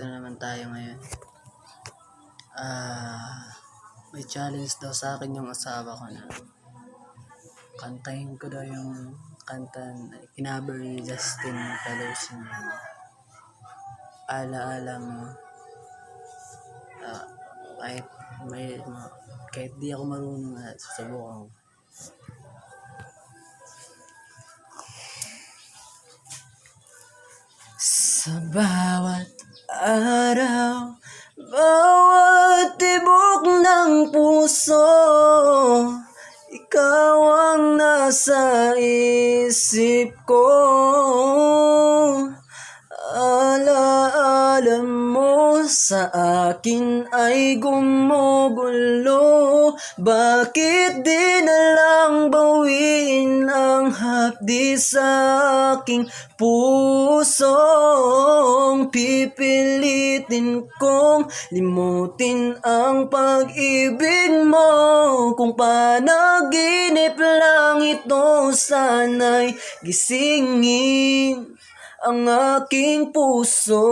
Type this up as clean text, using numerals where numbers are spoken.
Ito naman tayo ngayon. May challenge daw sa akin yung asawa ko na kantahin ko daw yung kanta na kinaber ni Justin Pelosi na Alaala Mo. Kahit di ako marunong, susubukan ko. Sa bawat araw, bawat tibok ng puso, ikaw ang nasa isip ko. Alaala mo sa akin ay gumugulo. Bakit di na lang bawiin ang hapdi sa aking pusong pipilitin kong limutin ang pag-ibig mo. Kung panaginip lang ito, sana'y gisingin ang aking puso.